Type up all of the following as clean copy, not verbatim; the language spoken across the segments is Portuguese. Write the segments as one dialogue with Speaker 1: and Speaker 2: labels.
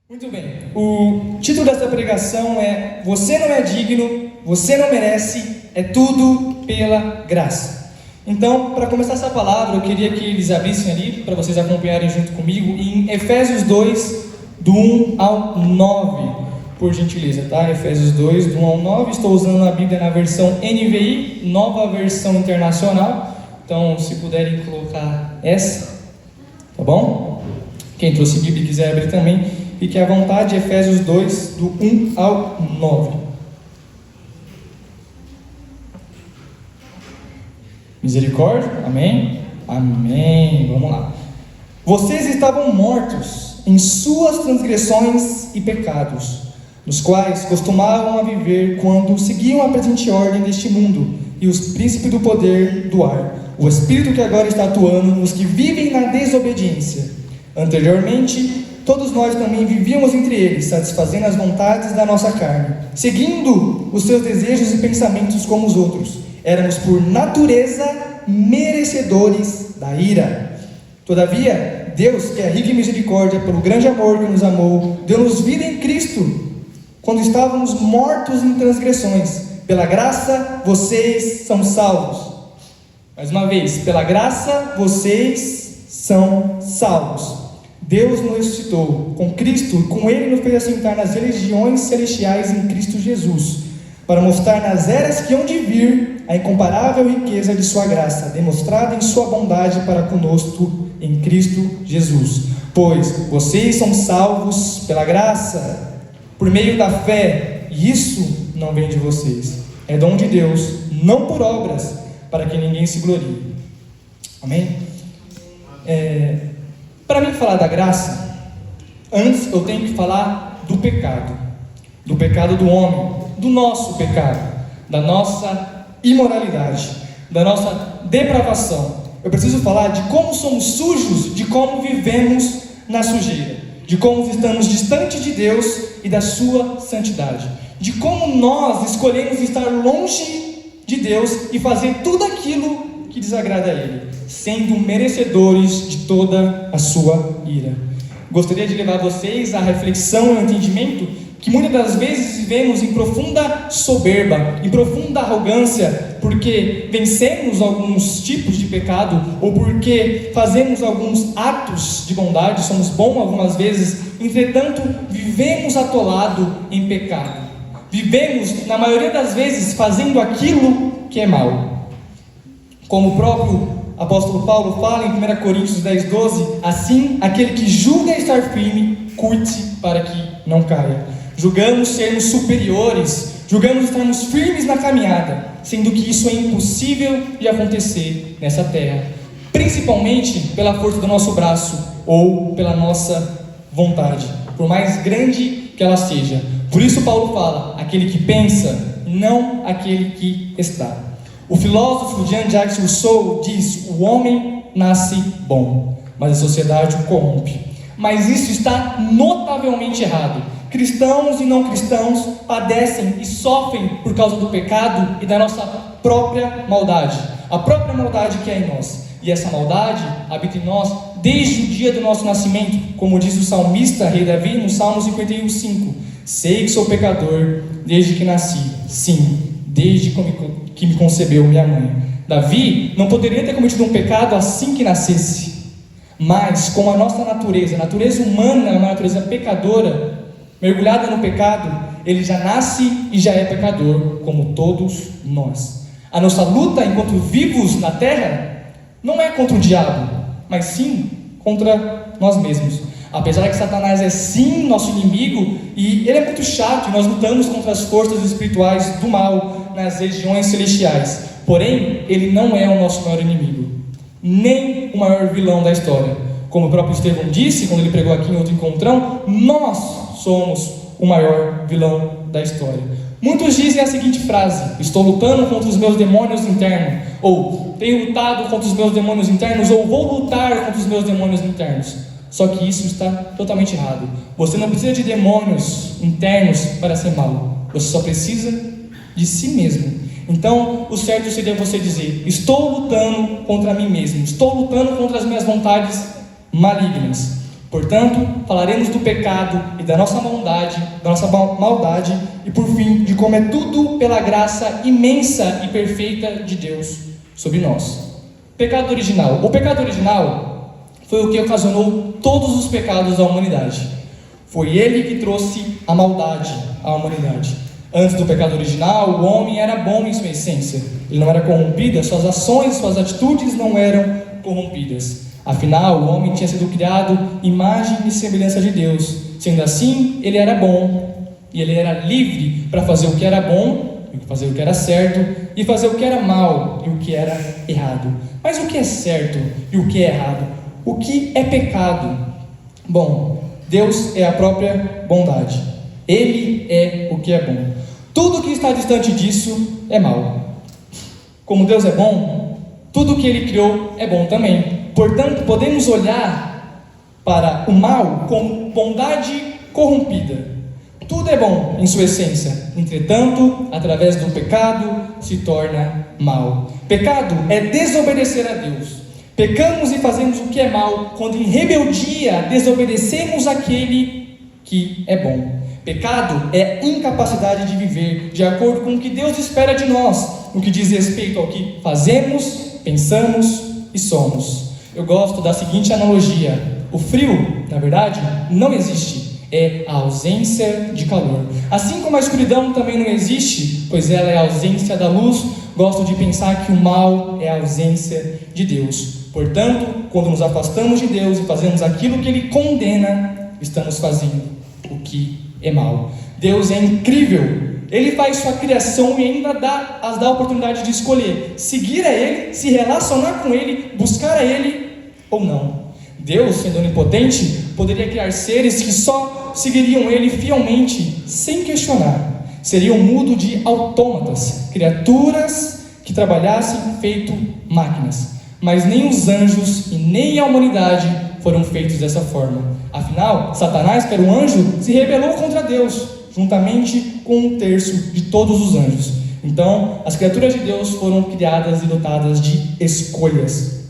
Speaker 1: Muito bem, o título dessa pregação é Você não é digno, você não merece, é tudo pela graça. Então, para começar essa palavra, eu queria que eles abrissem ali, para vocês acompanharem junto comigo, em Efésios 2, do 1 ao 9, por gentileza, tá? Efésios 2, do 1 ao 9, estou usando a Bíblia na versão NVI, nova versão internacional, então se puderem colocar essa, tá bom? Quem trouxe Bíblia e quiser abrir também, fique à vontade, Efésios 2, do 1 ao 9. Misericórdia, amém? Amém, vamos lá. Vocês estavam mortos em suas transgressões e pecados, nos quais costumavam a viver quando seguiam a presente ordem deste mundo e os príncipes do poder do ar, o espírito que agora está atuando nos que vivem na desobediência. Anteriormente, todos nós também vivíamos entre eles, satisfazendo as vontades da nossa carne, seguindo os seus desejos e pensamentos como os outros. Éramos por natureza merecedores da ira. Todavia, Deus, que é rico em misericórdia, pelo grande amor que nos amou, deu-nos vida em Cristo, quando estávamos mortos em transgressões. Pela graça, vocês são salvos. Mais uma vez, pela graça, vocês são salvos. Deus nos ressuscitou com Cristo, com Ele nos fez assentar nas regiões celestiais em Cristo Jesus, para mostrar nas eras que hão de vir a incomparável riqueza de sua graça, demonstrada em sua bondade para conosco em Cristo Jesus. Pois vocês são salvos pela graça, por meio da fé, e isso não vem de vocês, é dom de Deus, não por obras, para que ninguém se glorie. Amém? Para mim falar da graça, antes eu tenho que falar do pecado do homem, do nosso pecado, da nossa imoralidade, da nossa depravação. Eu preciso falar de como somos sujos, de como vivemos na sujeira, de como estamos distantes de Deus e da sua santidade, de como nós escolhemos estar longe de Deus e fazer tudo aquilo que desagrada a Ele, sendo merecedores de toda a sua ira. Gostaria de levar vocês à reflexão e ao entendimento que muitas das vezes vivemos em profunda soberba, em profunda arrogância, porque vencemos alguns tipos de pecado, ou porque fazemos alguns atos de bondade, somos bons algumas vezes, entretanto, vivemos atolado em pecado. Vivemos, na maioria das vezes, fazendo aquilo que é mal. Como o próprio apóstolo Paulo fala em 1 Coríntios 10, 12, assim, aquele que julga estar firme, cuide para que não caia. Julgamos sermos superiores, julgamos estarmos firmes na caminhada, sendo que isso é impossível de acontecer nessa terra, principalmente pela força do nosso braço ou pela nossa vontade, por mais grande que ela seja. Por isso Paulo fala, aquele que pensa, não aquele que está. O filósofo Jean-Jacques Rousseau diz, o homem nasce bom, mas a sociedade o corrompe. Mas isso está notavelmente errado. Cristãos e não cristãos padecem e sofrem por causa do pecado e da nossa própria maldade. A própria maldade que é em nós. E essa maldade habita em nós desde o dia do nosso nascimento, como diz o salmista rei Davi no Salmo 51, 5. Sei que sou pecador desde que nasci, sim, desde que me concebeu minha mãe. Davi não poderia ter cometido um pecado assim que nascesse, mas como a nossa natureza, a natureza humana é uma natureza pecadora, mergulhada no pecado, ele já nasce e já é pecador, como todos nós. A nossa luta enquanto vivos na terra não é contra o diabo, mas sim contra nós mesmos. Apesar que Satanás é sim nosso inimigo, e ele é muito chato, e nós lutamos contra as forças espirituais do mal nas regiões celestiais. Porém, ele não é o nosso maior inimigo, nem o maior vilão da história. Como o próprio Estevão disse, quando ele pregou aqui em outro encontrão, nós somos o maior vilão da história. Muitos dizem a seguinte frase, estou lutando contra os meus demônios internos, ou tenho lutado contra os meus demônios internos, ou vou lutar contra os meus demônios internos. Só que isso está totalmente errado. Você não precisa de demônios internos para ser mau. Você só precisa de si mesmo. Então, o certo seria você dizer, estou lutando contra mim mesmo. Estou lutando contra as minhas vontades malignas. Portanto, falaremos do pecado e da nossa maldade e, por fim, de como é tudo pela graça imensa e perfeita de Deus sobre nós. Pecado original. O pecado original foi o que ocasionou todos os pecados da humanidade. Foi ele que trouxe a maldade à humanidade. Antes do pecado original, o homem era bom em sua essência. Ele não era corrompido, suas ações, suas atitudes não eram corrompidas. Afinal, o homem tinha sido criado imagem e semelhança de Deus. Sendo assim, ele era bom e ele era livre para fazer o que era bom, fazer o que era certo e fazer o que era mal e o que era errado. Mas o que é certo e o que é errado? O que é pecado? Bom, Deus é a própria bondade. Ele é o que é bom. Tudo que está distante disso é mal. Como Deus é bom, tudo que Ele criou é bom também. Portanto, podemos olhar para o mal como bondade corrompida. Tudo é bom em sua essência. Entretanto, através do pecado, se torna mal. Pecado é desobedecer a Deus. Pecamos e fazemos o que é mal quando em rebeldia desobedecemos aquele que é bom. Pecado é incapacidade de viver de acordo com o que Deus espera de nós, no que diz respeito ao que fazemos, pensamos e somos. Eu gosto da seguinte analogia: o frio, na verdade, não existe, é a ausência de calor. Assim como a escuridão também não existe, pois ela é a ausência da luz, gosto de pensar que o mal é a ausência de Deus. Portanto, quando nos afastamos de Deus e fazemos aquilo que Ele condena, estamos fazendo o que é mal. Deus é incrível. Ele faz sua criação e ainda dá a oportunidade de escolher seguir a Ele, se relacionar com Ele, buscar a Ele ou não. Deus, sendo onipotente, poderia criar seres que só seguiriam Ele fielmente, sem questionar. Seria um mundo de autômatas, criaturas que trabalhassem feito máquinas. Mas nem os anjos e nem a humanidade foram feitos dessa forma. Afinal, Satanás, que era um anjo, se rebelou contra Deus, juntamente com 1/3 de todos os anjos. Então, as criaturas de Deus foram criadas e dotadas de escolhas.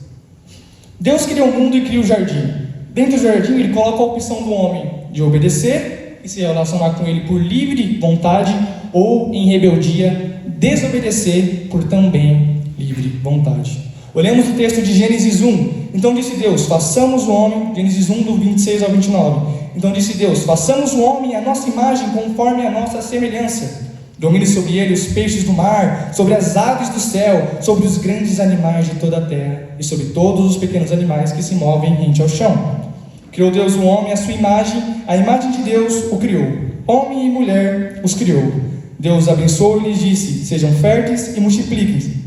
Speaker 1: Deus cria o mundo e cria o jardim. Dentro do jardim, Ele coloca a opção do homem de obedecer e se relacionar com Ele por livre vontade, ou em rebeldia, desobedecer por também livre vontade. Olhemos o texto de Gênesis 1. Então disse Deus: façamos o homem, Gênesis 1, do 26 ao 29. Então disse Deus: façamos o homem à nossa imagem, conforme a nossa semelhança. Domine sobre ele os peixes do mar, sobre as aves do céu, sobre os grandes animais de toda a terra, e sobre todos os pequenos animais que se movem rente ao chão. Criou Deus o homem à sua imagem, a imagem de Deus o criou. Homem e mulher os criou. Deus abençoou e lhes disse: sejam férteis e multipliquem-se.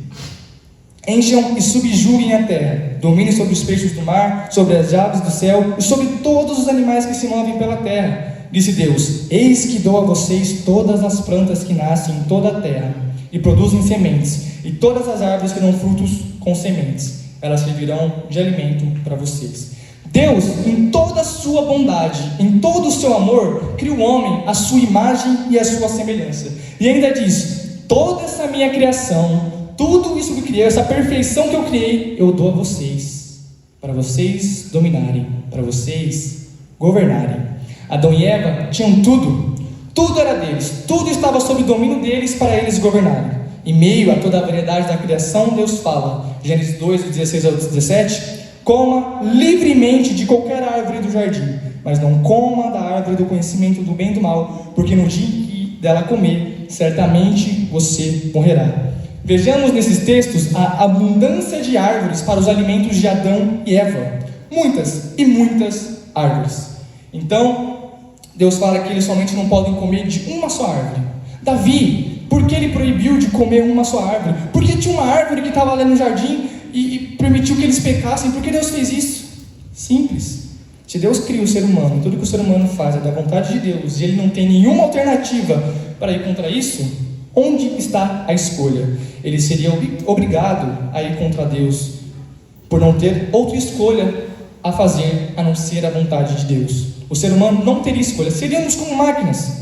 Speaker 1: Encham e subjuguem a terra, dominem sobre os peixes do mar, sobre as aves do céu e sobre todos os animais que se movem pela terra. Disse Deus: eis que dou a vocês todas as plantas que nascem em toda a terra e produzem sementes, e todas as árvores que dão frutos com sementes. Elas servirão de alimento para vocês. Deus, em toda a sua bondade, em todo o seu amor, cria o homem à sua imagem e à sua semelhança. E ainda diz: toda essa minha criação, tudo isso que eu criei, essa perfeição que eu criei, eu dou a vocês, para vocês dominarem, para vocês governarem. Adão e Eva tinham tudo era deles, tudo estava sob o domínio deles para eles governarem. Em meio a toda a variedade da criação, Deus fala, Gênesis 2, 16 ao 17: coma livremente de qualquer árvore do jardim, mas não coma da árvore do conhecimento do bem e do mal, porque no dia em que dela comer, certamente você morrerá. Vejamos nesses textos a abundância de árvores para os alimentos de Adão e Eva. Muitas e muitas árvores. Então, Deus fala que eles somente não podem comer de uma só árvore. Davi, por que ele proibiu de comer uma só árvore? Porque tinha uma árvore que estava ali no jardim e permitiu que eles pecassem. Por que Deus fez isso? Simples. Se Deus cria o ser humano, tudo que o ser humano faz é da vontade de Deus, e ele não tem nenhuma alternativa para ir contra isso, onde está a escolha? Ele seria obrigado a ir contra Deus, por não ter outra escolha a fazer, a não ser a vontade de Deus. O ser humano não teria escolha, seríamos como máquinas.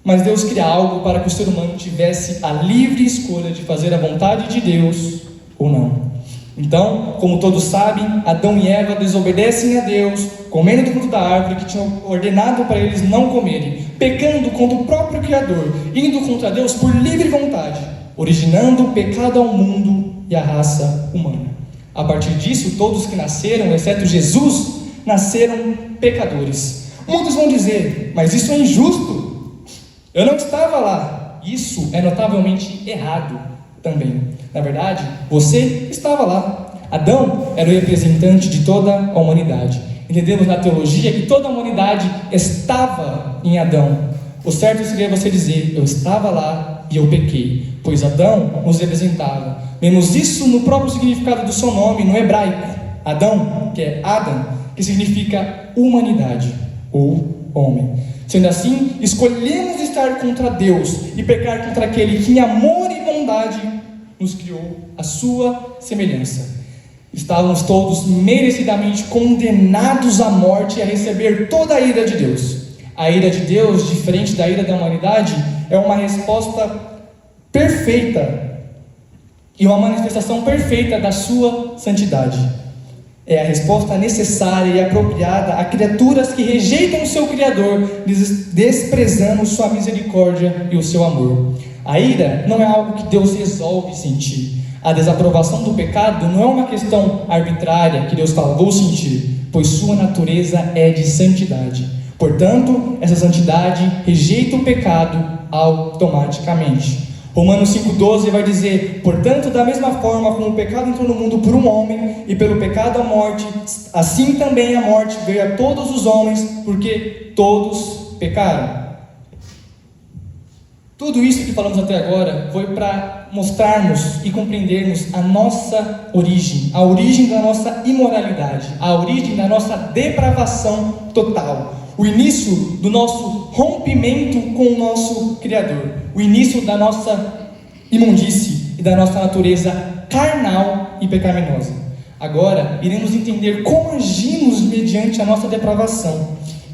Speaker 1: Mas Deus cria algo para que o ser humano tivesse a livre escolha de fazer a vontade de Deus ou não. Então, como todos sabem, Adão e Eva desobedecem a Deus, comendo do fruto da árvore que tinha ordenado para eles não comerem, pecando contra o próprio Criador, indo contra Deus por livre vontade, originando o pecado ao mundo e à raça humana. A partir disso, todos que nasceram, exceto Jesus, nasceram pecadores. Muitos vão dizer, mas isso é injusto. Eu não estava lá. Isso é notavelmente errado também. Na verdade, você estava lá. Adão era o representante de toda a humanidade. Entendemos na teologia que toda a humanidade estava em Adão. O certo seria você dizer, eu estava lá e eu pequei, pois Adão nos representava. Vemos isso no próprio significado do seu nome, no hebraico. Adão, que é Adam, que significa humanidade, ou homem. Sendo assim, escolhemos estar contra Deus e pecar contra aquele que em amor e bondade nos criou à sua semelhança. Estávamos todos merecidamente condenados à morte e a receber toda a ira de Deus. A ira de Deus, diferente da ira da humanidade, é uma resposta perfeita e uma manifestação perfeita da sua santidade. É a resposta necessária e apropriada a criaturas que rejeitam o seu Criador, desprezando sua misericórdia e o seu amor. A ira não é algo que Deus resolve sentir. A desaprovação do pecado não é uma questão arbitrária que Deus fala, vou sentir, pois sua natureza é de santidade. Portanto, essa santidade rejeita o pecado automaticamente. Romanos 5,12 vai dizer, portanto, da mesma forma como o pecado entrou no mundo por um homem, e pelo pecado a morte, assim também a morte veio a todos os homens, porque todos pecaram. Tudo isso que falamos até agora foi para mostrarmos e compreendermos a nossa origem, a origem da nossa imoralidade, a origem da nossa depravação total, o início do nosso rompimento com o nosso Criador, o início da nossa imundície e da nossa natureza carnal e pecaminosa. Agora, iremos entender como agimos mediante a nossa depravação.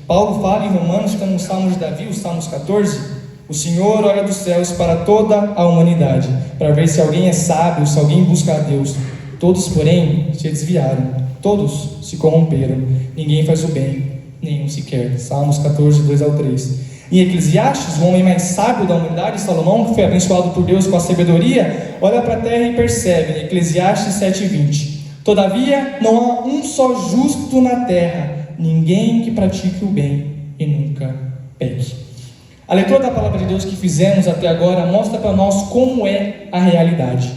Speaker 1: Paulo fala em Romanos, está no Salmo de Davi, os Salmos 14, o Senhor olha dos céus para toda a humanidade, para ver se alguém é sábio, se alguém busca a Deus. Todos, porém, se desviaram, todos se corromperam, ninguém faz o bem, nenhum sequer. Salmos 14, 2-3. Em Eclesiastes, o homem mais sábio da humanidade, Salomão, que foi abençoado por Deus com a sabedoria, olha para a terra e percebe, em Eclesiastes 7:20, todavia não há um só justo na terra, ninguém que pratique o bem e nunca peque. A leitura da palavra de Deus que fizemos até agora mostra para nós como é a realidade.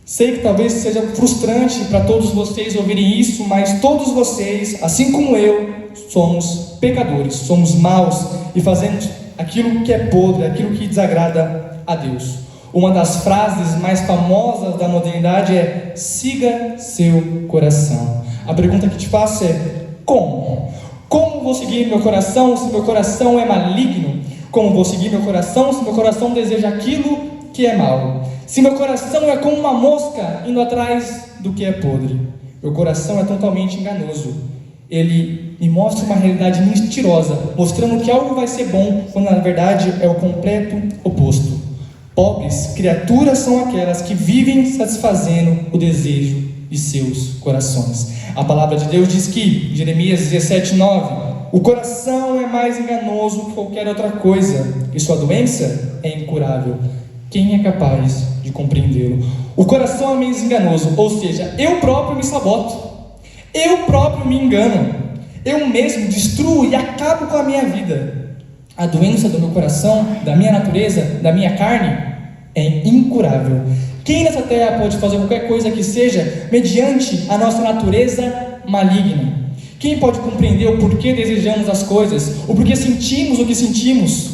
Speaker 1: Sei que talvez seja frustrante para todos vocês ouvirem isso, mas todos vocês, assim como eu, somos pecadores, somos maus e fazemos aquilo que é podre, aquilo que desagrada a Deus. Uma das frases mais famosas da modernidade é: siga seu coração. A pergunta que te faço é: como? Como vou seguir meu coração se meu coração é maligno? Como vou seguir meu coração se meu coração deseja aquilo que é mal? Se meu coração é como uma mosca indo atrás do que é podre? Meu coração é totalmente enganoso. Ele me mostra uma realidade mentirosa, mostrando que algo vai ser bom, quando na verdade é o completo oposto. Pobres criaturas são aquelas que vivem satisfazendo o desejo de seus corações. A palavra de Deus diz que, Jeremias 17:9, o coração é mais enganoso que qualquer outra coisa, e sua doença é incurável. Quem é capaz de compreendê-lo? O coração é mais enganoso, ou seja, eu próprio me saboto, eu próprio me engano, eu mesmo destruo e acabo com a minha vida. A doença do meu coração, da minha natureza, da minha carne, é incurável. Quem nessa terra pode fazer qualquer coisa que seja mediante a nossa natureza maligna? Quem pode compreender o porquê desejamos as coisas, o porquê sentimos o que sentimos?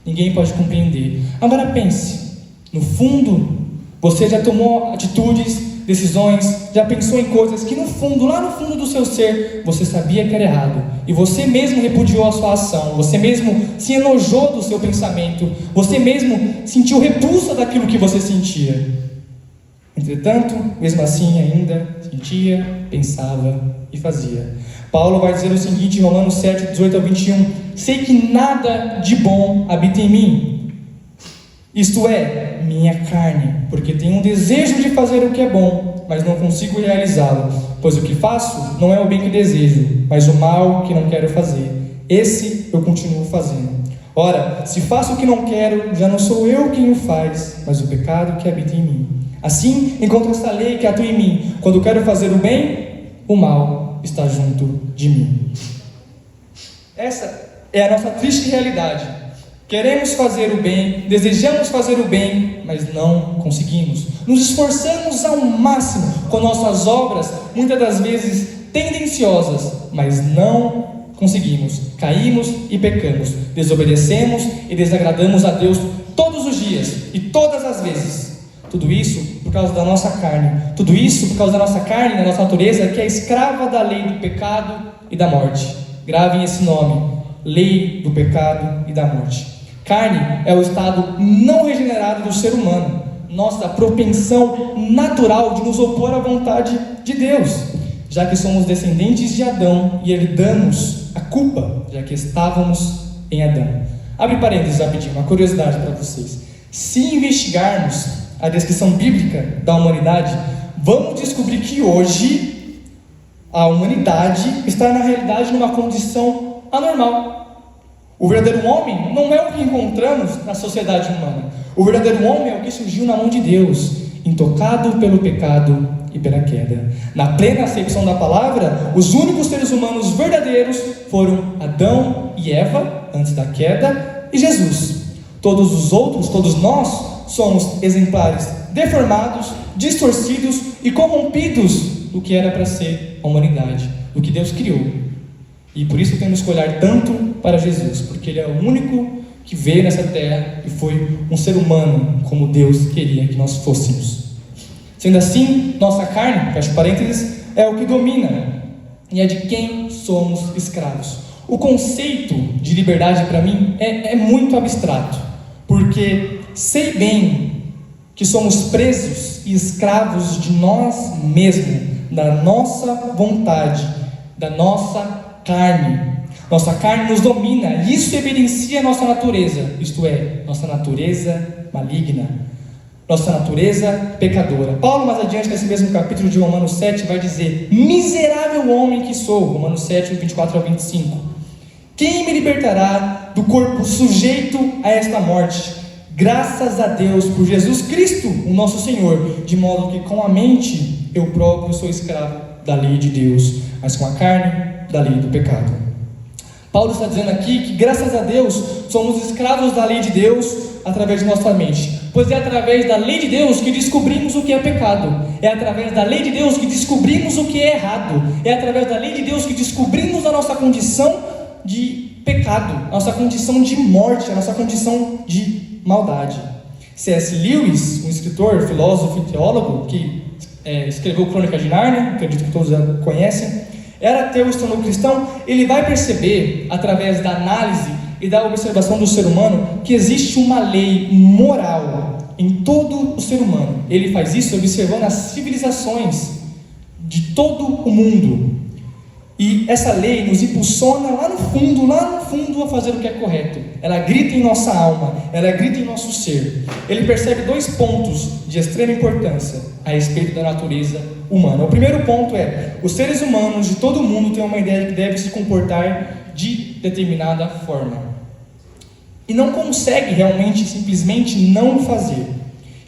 Speaker 1: Ninguém pode compreender. Agora pense, no fundo, você já tomou atitudes, decisões, já pensou em coisas que no fundo, lá no fundo do seu ser, você sabia que era errado, e você mesmo repudiou a sua ação, você mesmo se enojou do seu pensamento, você mesmo sentiu repulsa daquilo que você sentia. Entretanto, mesmo assim ainda sentia, pensava e fazia. Paulo vai dizer o seguinte em Romanos 7, 18-21, sei que nada de bom habita em mim. isto é, minha carne, porque tenho um desejo de fazer o que é bom, mas não consigo realizá-lo, pois o que faço não é o bem que desejo, mas o mal que não quero fazer. Esse eu continuo fazendo. Ora, se faço o que não quero, já não sou eu quem o faz, mas o pecado que habita em mim. Assim, encontro esta lei que atua em mim. Quando quero fazer o bem, o mal está junto de mim. Essa é a nossa triste realidade. Queremos fazer o bem, desejamos fazer o bem, mas não conseguimos. Nos esforçamos ao máximo com nossas obras, muitas das vezes tendenciosas, mas não conseguimos. Caímos e pecamos, desobedecemos e desagradamos a Deus todos os dias e todas as vezes. Tudo isso por causa da nossa carne. Tudo isso por causa da nossa carne, da nossa natureza, que é escrava da lei do pecado e da morte. Gravem esse nome: lei do pecado e da morte. Carne é o estado não regenerado do ser humano, nossa propensão natural de nos opor à vontade de Deus, já que somos descendentes de Adão e herdamos a culpa, já que estávamos em Adão. Abre parênteses rapidinho, uma curiosidade para vocês. Se investigarmos a descrição bíblica da humanidade, vamos descobrir que hoje a humanidade está na realidade numa condição anormal. O verdadeiro homem não é o que encontramos na sociedade humana. O verdadeiro homem é o que surgiu na mão de Deus, intocado pelo pecado e pela queda. Na plena acepção da palavra, os únicos seres humanos verdadeiros foram Adão e Eva, antes da queda, e Jesus. Todos os outros, todos nós, somos exemplares deformados, distorcidos e corrompidos do que era para ser a humanidade, do que Deus criou. E por isso temos que olhar tanto para Jesus, porque Ele é o único que veio nessa terra e foi um ser humano como Deus queria que nós fôssemos. Sendo assim, nossa carne, fecha parênteses, é o que domina e é de quem somos escravos. O conceito de liberdade para mim é muito abstrato, porque sei bem que somos presos e escravos de nós mesmos, da nossa vontade, da nossa carne. Nossa carne nos domina, e isso evidencia a nossa natureza, isto é, nossa natureza maligna, nossa natureza pecadora. Paulo, mais adiante, nesse mesmo capítulo de Romanos 7, vai dizer: miserável homem que sou, Romanos 7, 24 a 25. Quem me libertará do corpo sujeito a esta morte? Graças a Deus por Jesus Cristo, o nosso Senhor, de modo que com a mente eu próprio sou escravo da lei de Deus, mas com a carne da lei do pecado. Paulo está dizendo aqui que graças a Deus somos escravos da lei de Deus através de nossa mente, pois é através da lei de Deus que descobrimos o que é pecado, é através da lei de Deus que descobrimos o que é errado, é através da lei de Deus que descobrimos a nossa condição de pecado, a nossa condição de morte, a nossa condição de maldade. C.S. Lewis, um escritor, filósofo e teólogo que escreveu Crônica de Nárnia, acredito que todos já conhecem, era ateu e se tornou cristão. Ele vai perceber, através da análise e da observação do ser humano, que existe uma lei moral em todo o ser humano. Ele faz isso observando as civilizações de todo o mundo. E essa lei nos impulsiona lá no fundo, a fazer o que é correto. Ela grita em nossa alma, ela grita em nosso ser. Ele percebe dois pontos de extrema importância a respeito da natureza humana. O primeiro ponto é: os seres humanos de todo o mundo têm uma ideia de que deve se comportar de determinada forma. E não consegue realmente, simplesmente não fazer.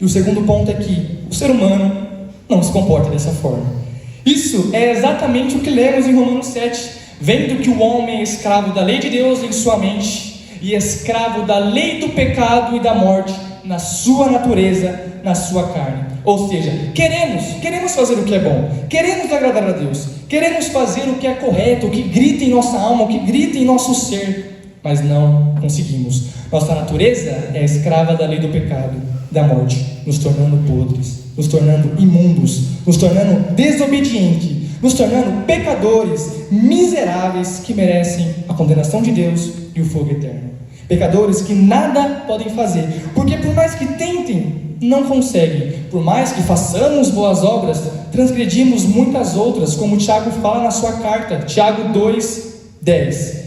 Speaker 1: E o segundo ponto é que o ser humano não se comporta dessa forma. Isso é exatamente o que lemos em Romanos 7, vendo que o homem é escravo da lei de Deus em sua mente e escravo da lei do pecado e da morte na sua natureza, na sua carne. Ou seja, queremos fazer o que é bom, queremos agradar a Deus, queremos fazer o que é correto, o que grita em nossa alma, o que grita em nosso ser, mas não conseguimos. Nossa natureza é escrava da lei do pecado, da morte, nos tornando podres, nos tornando imundos, nos tornando desobedientes, nos tornando pecadores miseráveis que merecem a condenação de Deus e o fogo eterno. Pecadores que nada podem fazer, porque por mais que tentem, não conseguem. Por mais que façamos boas obras, transgredimos muitas outras, como Tiago fala na sua carta, Tiago 2:10.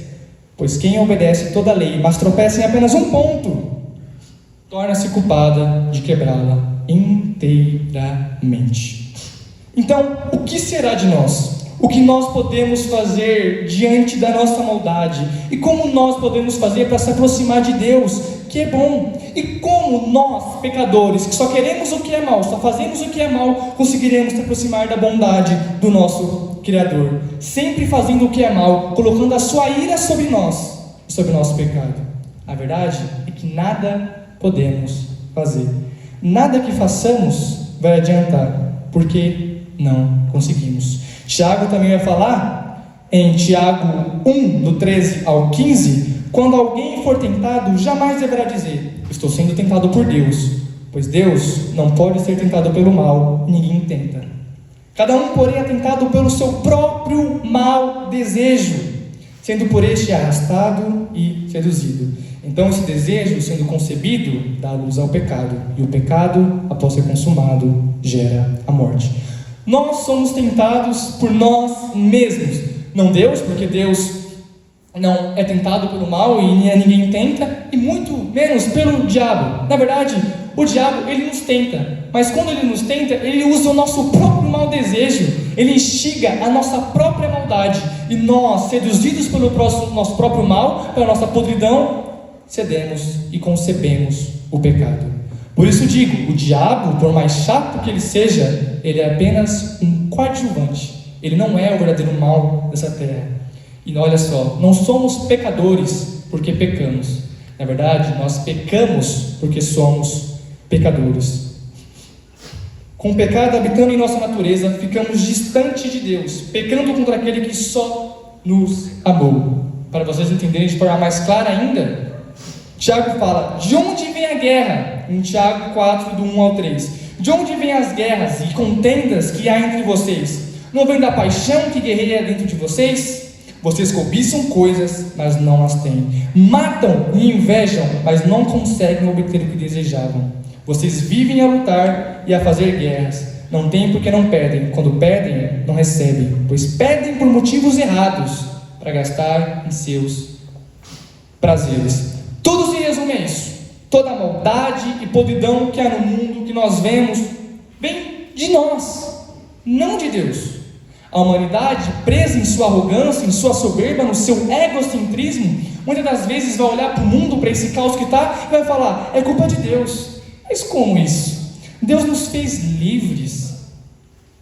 Speaker 1: Pois quem obedece toda a lei, mas tropeça em apenas um ponto, torna-se culpada de quebrá-la inteiramente. Então, o que será de nós? O que nós podemos fazer diante da nossa maldade? E como nós podemos fazer para se aproximar de Deus, que é bom? E como nós, pecadores, que só queremos o que é mal, só fazemos o que é mal, conseguiremos se aproximar da bondade do nosso Criador? Sempre fazendo o que é mal, colocando a sua ira sobre nós, sobre o nosso pecado. A verdade é que nada podemos fazer. Nada que façamos vai adiantar, porque não conseguimos. Tiago também vai falar, em Tiago 1, do 13 ao 15, quando alguém for tentado, jamais deverá dizer, estou sendo tentado por Deus, pois Deus não pode ser tentado pelo mal, e ninguém tenta. Cada um, porém, é tentado pelo seu próprio mau desejo, sendo por este arrastado e seduzido. Então esse desejo, sendo concebido, dá luz ao pecado, e o pecado, após ser consumado, gera a morte. Nós somos tentados por nós mesmos, não Deus, porque Deus não é tentado pelo mal e ninguém tenta, e muito menos pelo diabo. Na verdade, o diabo, ele nos tenta, mas quando ele nos tenta, ele usa o nosso próprio mau desejo, ele instiga a nossa própria maldade, e nós, seduzidos pelo nosso próprio mal, pela nossa podridão, cedemos e concebemos o pecado. Por isso digo, o diabo, por mais chato que ele seja, ele é apenas um coadjuvante. Ele não é o verdadeiro mal dessa terra. E olha só, não somos pecadores porque pecamos. Na verdade, nós pecamos porque somos pecadores. Com o pecado habitando em nossa natureza, ficamos distantes de Deus, pecando contra aquele que só nos amou. Para vocês entenderem de forma mais clara ainda, Tiago fala, de onde vem a guerra? Em Tiago 4, do 1 ao 3. De onde vêm as guerras e contendas que há entre vocês? Não vem da paixão que guerreia dentro de vocês? Vocês cobiçam coisas, mas não as têm. Matam e invejam, mas não conseguem obter o que desejavam. Vocês vivem a lutar e a fazer guerras. Não têm porque não pedem. Quando pedem, não recebem, pois pedem por motivos errados, para gastar em seus prazeres. Tudo se resume a isso. Toda a maldade e podridão que há no mundo, que nós vemos, vem de nós, não de Deus. A humanidade, presa em sua arrogância, em sua soberba, no seu egocentrismo, muitas das vezes vai olhar para o mundo, para esse caos que está, e vai falar, é culpa de Deus. Mas como isso? Deus nos fez livres,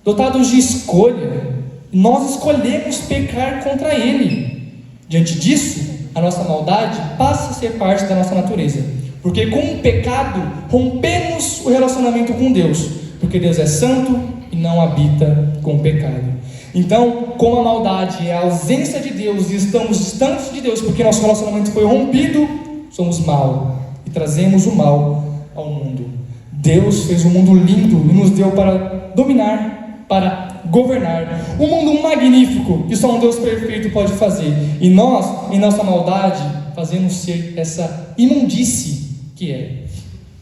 Speaker 1: dotados de escolha. Nós escolhemos pecar contra Ele. Diante disso, a nossa maldade passa a ser parte da nossa natureza, porque com o pecado rompemos o relacionamento com Deus, porque Deus é santo e não habita com o pecado. Então, como a maldade é a ausência de Deus e estamos distantes de Deus porque nosso relacionamento foi rompido, somos mal e trazemos o mal ao mundo. Deus fez um mundo lindo e nos deu para dominar, para governar, um mundo magnífico que só um Deus perfeito pode fazer, e nós, em nossa maldade, fazemos ser essa imundície que é.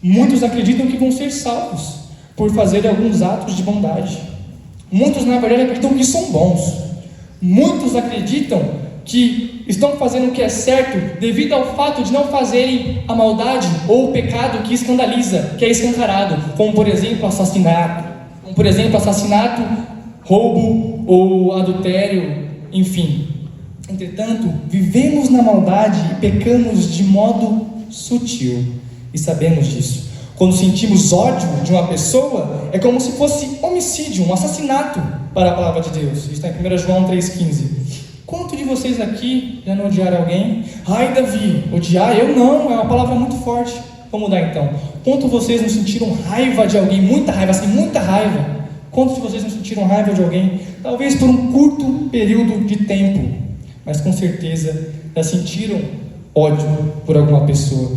Speaker 1: Muitos acreditam que vão ser salvos por fazer alguns atos de bondade. Muitos, na verdade, acreditam que são bons. Muitos acreditam que estão fazendo o que é certo devido ao fato de não fazerem a maldade ou o pecado que escandaliza, que é escancarado, como por exemplo assassinato, roubo ou adultério, enfim. Entretanto, vivemos na maldade e pecamos de modo sutil, e sabemos disso. Quando sentimos ódio de uma pessoa, é como se fosse homicídio, um assassinato para a palavra de Deus. Isso está em 1 João 3,15. Quanto de vocês aqui já não odiaram alguém? Ai, Davi, odiar? Eu não, é uma palavra muito forte. Vamos mudar então. Quanto vocês não sentiram raiva de alguém? Muita raiva, assim, muita raiva. Quantos de vocês não sentiram raiva de alguém? Talvez por um curto período de tempo, mas com certeza já sentiram ódio por alguma pessoa.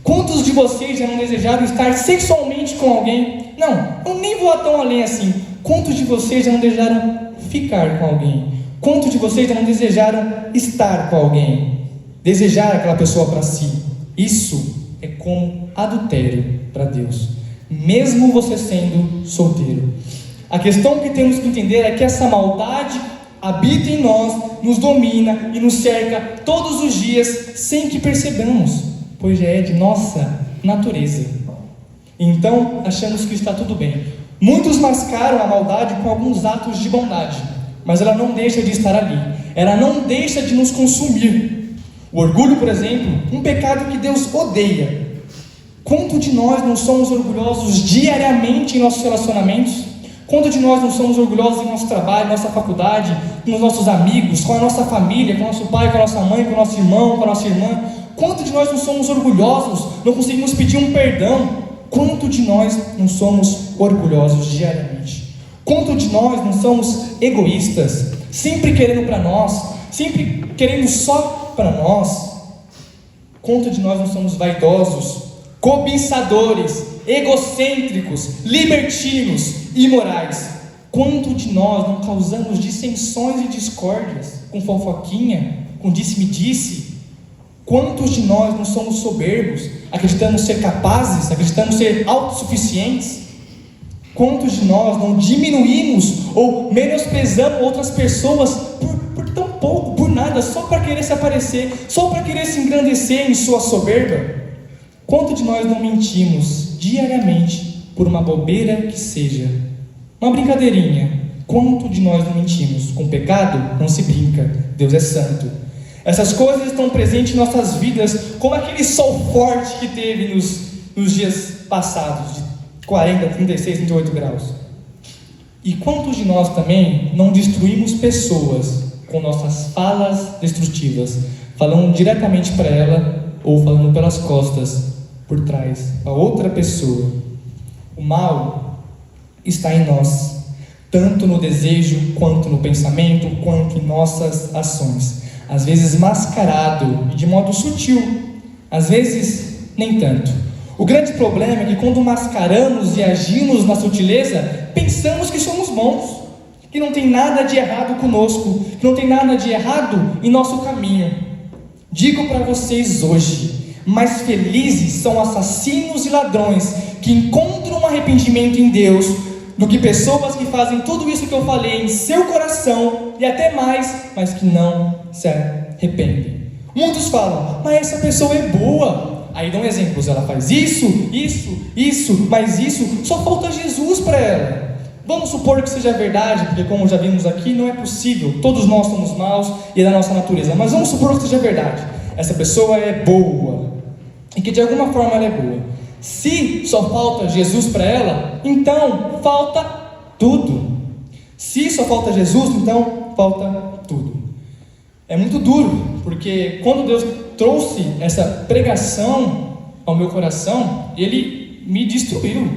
Speaker 1: Quantos de vocês já não desejaram estar sexualmente com alguém? Não, eu nem vou tão além assim. Quantos de vocês já não desejaram ficar com alguém? Quantos de vocês já não desejaram estar com alguém? Desejar aquela pessoa para si. Isso é como adultério para Deus, mesmo você sendo solteiro. A questão que temos que entender é que essa maldade habita em nós, nos domina e nos cerca todos os dias sem que percebamos, pois já é de nossa natureza. Então achamos que está tudo bem. Muitos mascaram a maldade com alguns atos de bondade, mas ela não deixa de estar ali, ela não deixa de nos consumir. O orgulho, por exemplo, um pecado que Deus odeia. Quanto de nós não somos orgulhosos diariamente em nossos relacionamentos? Quanto de nós não somos orgulhosos em nosso trabalho, nossa faculdade, com os nossos amigos, com a nossa família, com o nosso pai, com a nossa mãe, com o nosso irmão, com a nossa irmã? Quanto de nós não somos orgulhosos, não conseguimos pedir um perdão? Quanto de nós não somos orgulhosos diariamente? Quanto de nós não somos egoístas, sempre querendo para nós, sempre querendo só para nós? Quanto de nós não somos vaidosos, cobiçadores, egocêntricos, libertinos, imorais? Quanto de nós não causamos dissensões e discórdias com fofoquinha, com disse-me-disse? Quantos de nós não somos soberbos, acreditamos ser capazes, acreditamos ser autossuficientes? Quantos de nós não diminuímos ou menosprezamos outras pessoas por tão pouco, por nada, só para querer se aparecer, só para querer se engrandecer em sua soberba? Quanto de nós não mentimos diariamente por uma bobeira que seja? Uma brincadeirinha. Quanto de nós não mentimos? Com pecado não se brinca, Deus é santo. Essas coisas estão presentes em nossas vidas, como aquele sol forte que teve nos dias passados, de 40, 36, 38 graus. E quantos de nós também não destruímos pessoas com nossas falas destrutivas, falando diretamente para ela ou falando pelas costas, por trás, a outra pessoa? O mal está em nós, tanto no desejo, quanto no pensamento, quanto em nossas ações. Às vezes mascarado e de modo sutil, às vezes nem tanto. O grande problema é que quando mascaramos e agimos na sutileza, pensamos que somos bons, que não tem nada de errado conosco, que não tem nada de errado em nosso caminho. Digo para vocês hoje, mais felizes são assassinos e ladrões que encontram um arrependimento em Deus, do que pessoas que fazem tudo isso que eu falei em seu coração e até mais, mas que não se arrependem. Muitos falam, mas essa pessoa é boa. Aí dão exemplos, ela faz isso, mas isso, só falta Jesus para ela. Vamos supor que seja verdade, porque como já vimos aqui, não é possível, todos nós somos maus e é da nossa natureza, mas vamos supor que seja verdade, essa pessoa é boa, e que de alguma forma ela é boa. Se só falta Jesus para ela, então falta tudo. Se só falta Jesus, então falta tudo. É muito duro, porque quando Deus trouxe essa pregação ao meu coração, Ele me destruiu.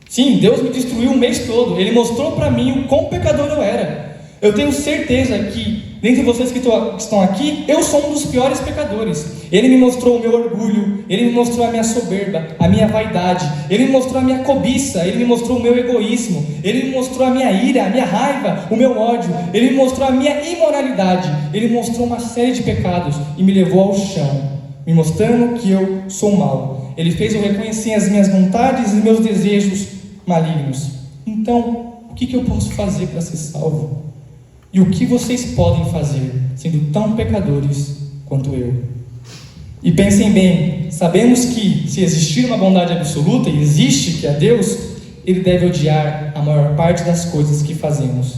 Speaker 1: Sim, Deus me destruiu o mês todo. Ele mostrou para mim o quão pecador eu era. Eu tenho certeza que, dentre vocês que estão aqui, eu sou um dos piores pecadores. Ele me mostrou o meu orgulho, Ele me mostrou a minha soberba, a minha vaidade, Ele me mostrou a minha cobiça, Ele me mostrou o meu egoísmo, Ele me mostrou a minha ira, a minha raiva, o meu ódio, Ele me mostrou a minha imoralidade, Ele me mostrou uma série de pecados e me levou ao chão, me mostrando que eu sou mau. Ele fez eu reconhecer as minhas vontades e meus desejos malignos. Então, o que eu posso fazer para ser salvo? E o que vocês podem fazer, sendo tão pecadores quanto eu? E pensem bem, sabemos que se existir uma bondade absoluta, e existe, que é Deus, Ele deve odiar a maior parte das coisas que fazemos.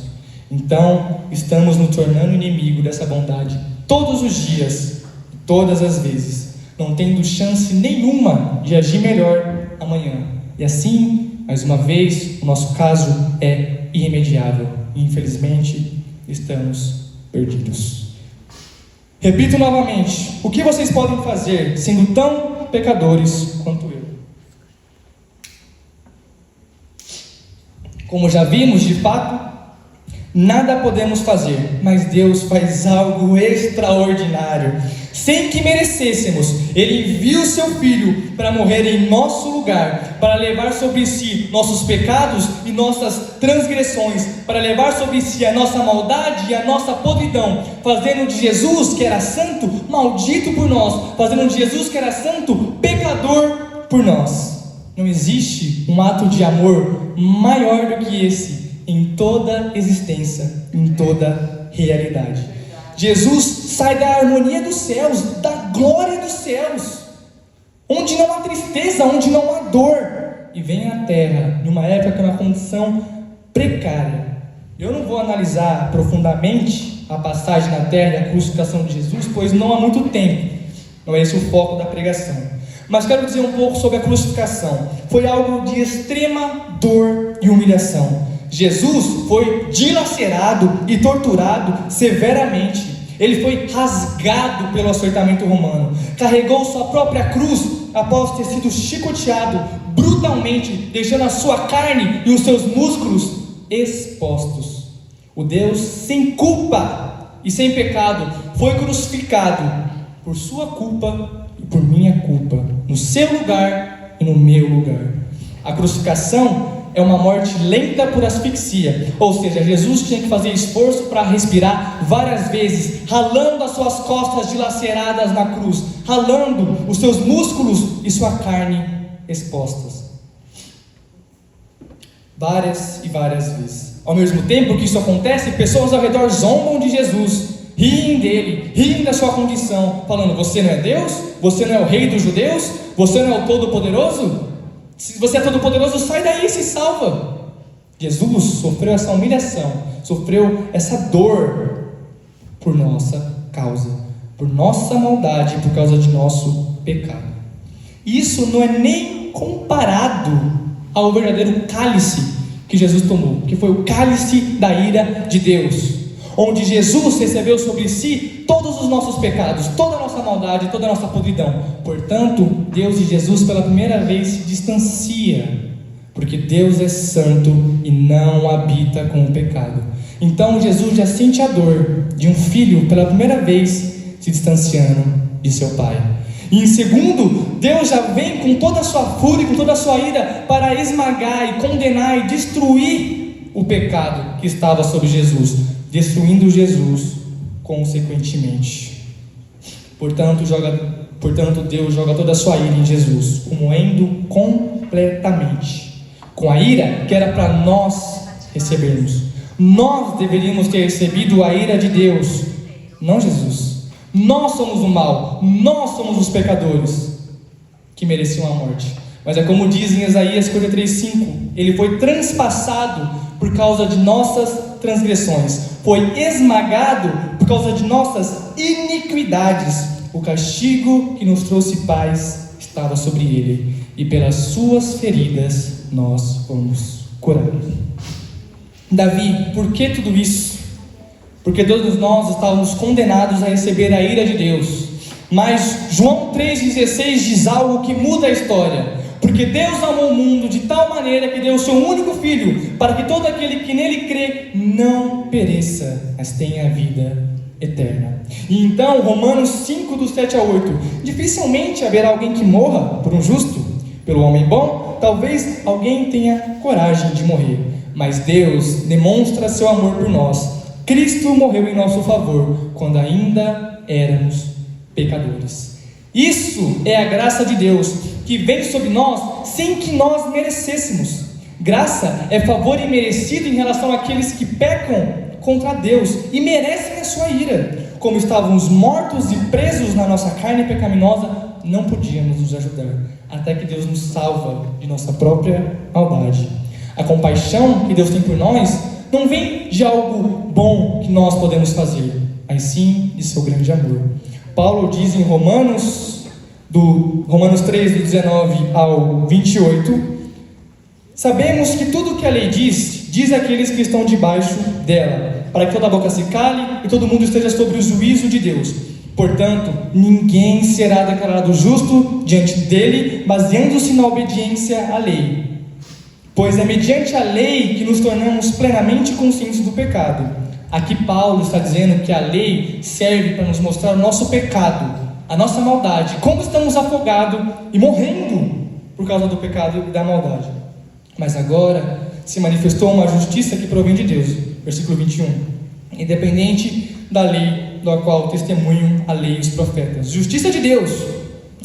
Speaker 1: Então, estamos nos tornando inimigo dessa bondade todos os dias, todas as vezes, não tendo chance nenhuma de agir melhor amanhã. E assim, mais uma vez, o nosso caso é irremediável. Infelizmente, estamos perdidos. Repito novamente, o que vocês podem fazer sendo tão pecadores quanto eu? Como já vimos, de fato, nada podemos fazer, mas Deus faz algo extraordinário. Sem que merecêssemos, Ele envia o seu Filho para morrer em nosso lugar, para levar sobre si nossos pecados e nossas transgressões, para levar sobre si a nossa maldade e a nossa podridão, fazendo de Jesus, que era santo, maldito por nós, fazendo de Jesus, que era santo, pecador por nós. Não existe um ato de amor maior do que esse em toda existência, em toda realidade. Jesus sai da harmonia dos céus, da glória dos céus, onde não há tristeza, onde não há dor, e vem à Terra numa época, numa condição precária. Eu não vou analisar profundamente a passagem na Terra e a crucificação de Jesus, pois não há muito tempo. Não é esse o foco da pregação. Mas quero dizer um pouco sobre a crucificação. Foi algo de extrema dor e humilhação. Jesus foi dilacerado e torturado severamente. Ele foi rasgado pelo açoitamento romano. Carregou sua própria cruz após ter sido chicoteado brutalmente, deixando a sua carne e os seus músculos expostos. O Deus sem culpa e sem pecado foi crucificado por sua culpa e por minha culpa, no seu lugar e no meu lugar. A crucificação é uma morte lenta por asfixia, ou seja, Jesus tinha que fazer esforço para respirar várias vezes, ralando as suas costas dilaceradas na cruz, ralando os seus músculos e sua carne expostas, várias e várias vezes. Ao mesmo tempo que isso acontece, pessoas ao redor zombam de Jesus, riem dele, riem da sua condição, falando: você não é Deus? Você não é o rei dos judeus? Você não é o todo-poderoso? Se você é todo-poderoso, sai daí e se salva. Jesus sofreu essa humilhação, sofreu essa dor por nossa causa, por nossa maldade, por causa de nosso pecado. Isso não é nem comparado ao verdadeiro cálice que Jesus tomou, que foi o cálice da ira de Deus, onde Jesus recebeu sobre si todos os nossos pecados, toda a nossa maldade, toda a nossa podridão. Portanto, Deus e Jesus pela primeira vez se distancia, porque Deus é santo e não habita com o pecado. Então Jesus já sente a dor de um filho pela primeira vez se distanciando de seu pai. E em segundo, Deus já vem com toda a sua fúria, com toda a sua ira, para esmagar e condenar e destruir o pecado que estava sobre Jesus, destruindo Jesus consequentemente. Portanto, Deus joga toda a sua ira em Jesus, o moendo completamente, com a ira que era para nós recebermos. Nós deveríamos ter recebido a ira de Deus, não Jesus. Nós somos o mal, nós somos os pecadores que mereciam a morte. Mas é como diz em Isaías 43:5, ele foi transpassado por causa de nossas transgressões, foi esmagado por causa de nossas iniquidades. O castigo que nos trouxe paz estava sobre ele, e pelas suas feridas nós fomos curados. Davi, por que tudo isso? Porque todos nós estávamos condenados a receber a ira de Deus. Mas João 3,16 diz algo que muda a história. Porque Deus amou o mundo de tal maneira que deu o seu único Filho, para que todo aquele que nele crê não pereça, mas tenha a vida eterna. E então, Romanos 5, do 7 ao 8, dificilmente haverá alguém que morra por um justo. Pelo homem bom, talvez alguém tenha coragem de morrer. Mas Deus demonstra seu amor por nós. Cristo morreu em nosso favor, quando ainda éramos pecadores. Isso é a graça de Deus, que vem sobre nós sem que nós merecêssemos. Graça é favor imerecido em relação àqueles que pecam contra Deus e merecem a sua ira. Como estávamos mortos e presos na nossa carne pecaminosa, não podíamos nos ajudar, até que Deus nos salva de nossa própria maldade. A compaixão que Deus tem por nós não vem de algo bom que nós podemos fazer, mas sim de seu grande amor. Paulo diz em Romanos 3, do 19 ao 28, sabemos que tudo que a lei diz àqueles que estão debaixo dela, para que toda a boca se cale e todo mundo esteja sob o juízo de Deus. Portanto, ninguém será declarado justo diante dele, baseando-se na obediência à lei. Pois é mediante a lei que nos tornamos plenamente conscientes do pecado. Aqui Paulo está dizendo que a lei serve para nos mostrar o nosso pecado, a nossa maldade, como estamos afogados e morrendo por causa do pecado e da maldade. Mas agora se manifestou uma justiça que provém de Deus. Versículo 21. Independente da lei, do qual testemunham a lei e os profetas. Justiça de Deus,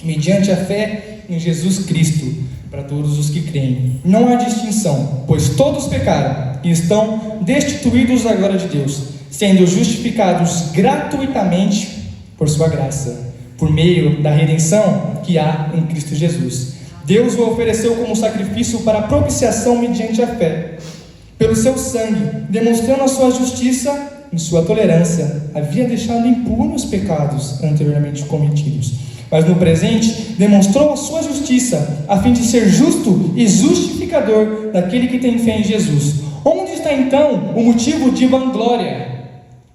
Speaker 1: mediante a fé em Jesus Cristo, para todos os que creem. Não há distinção, pois todos pecaram e estão destituídos da glória de Deus, sendo justificados gratuitamente por sua graça, por meio da redenção que há em Cristo Jesus. Deus o ofereceu como sacrifício para propiciação mediante a fé. Pelo seu sangue, demonstrando a sua justiça, em sua tolerância, havia deixado impunes os pecados anteriormente cometidos. Mas no presente, demonstrou a sua justiça, a fim de ser justo e justificador daquele que tem fé em Jesus. Onde está então o motivo de vanglória?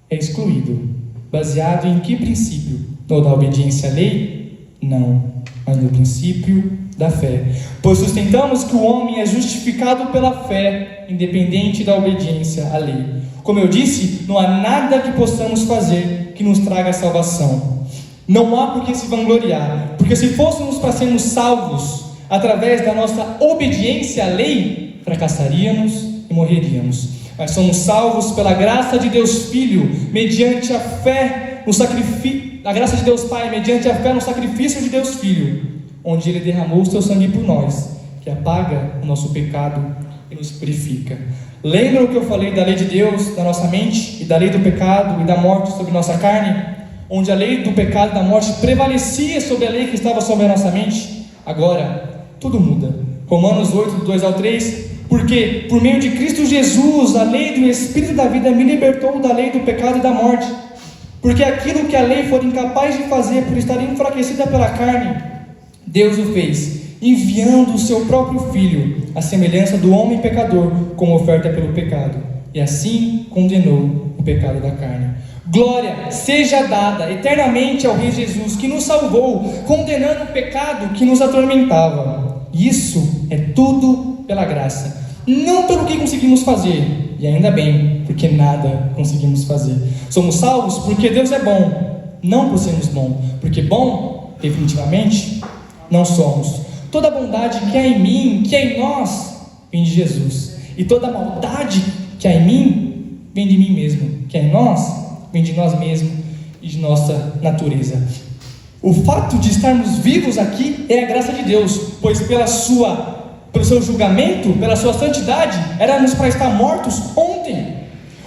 Speaker 1: É excluído. Baseado em que princípio? No da obediência à lei? Não, mas no princípio da fé. Pois sustentamos que o homem é justificado pela fé, independente da obediência à lei. Como eu disse, não há nada que possamos fazer que nos traga a salvação. Não há por que se vangloriar, porque se fôssemos para sermos salvos através da nossa obediência à lei, fracassaríamos e morreríamos. Mas somos salvos pela graça de Deus Filho, mediante a fé no sacrifício, a graça de Deus Pai, mediante a fé no sacrifício de Deus Filho, onde Ele derramou o seu sangue por nós, que apaga o nosso pecado e nos purifica. Lembra o que eu falei da lei de Deus na nossa mente, e da lei do pecado e da morte sobre nossa carne? Onde a lei do pecado e da morte prevalecia sobre a lei que estava sobre a nossa mente? Agora, tudo muda. Romanos 8, 2 ao 3, porque por meio de Cristo Jesus, a lei do Espírito da vida me libertou da lei do pecado e da morte. Porque aquilo que a lei for incapaz de fazer por estar enfraquecida pela carne, Deus o fez, enviando o seu próprio Filho, à semelhança do homem pecador, como oferta pelo pecado, e assim condenou o pecado da carne. Glória seja dada eternamente ao Rei Jesus, que nos salvou, condenando o pecado que nos atormentava. Isso é tudo pela graça, não pelo que conseguimos fazer, e ainda bem, porque nada conseguimos fazer. Somos salvos porque Deus é bom, não por sermos bons, porque bom, definitivamente, não somos. Toda bondade que há em mim, que há em nós, vem de Jesus, e toda maldade que há em mim, vem de mim mesmo, que há em nós, vem de nós mesmos e de nossa natureza. O fato de estarmos vivos aqui é a graça de Deus, pois pelo seu julgamento, pela sua santidade, éramos para estar mortos ontem.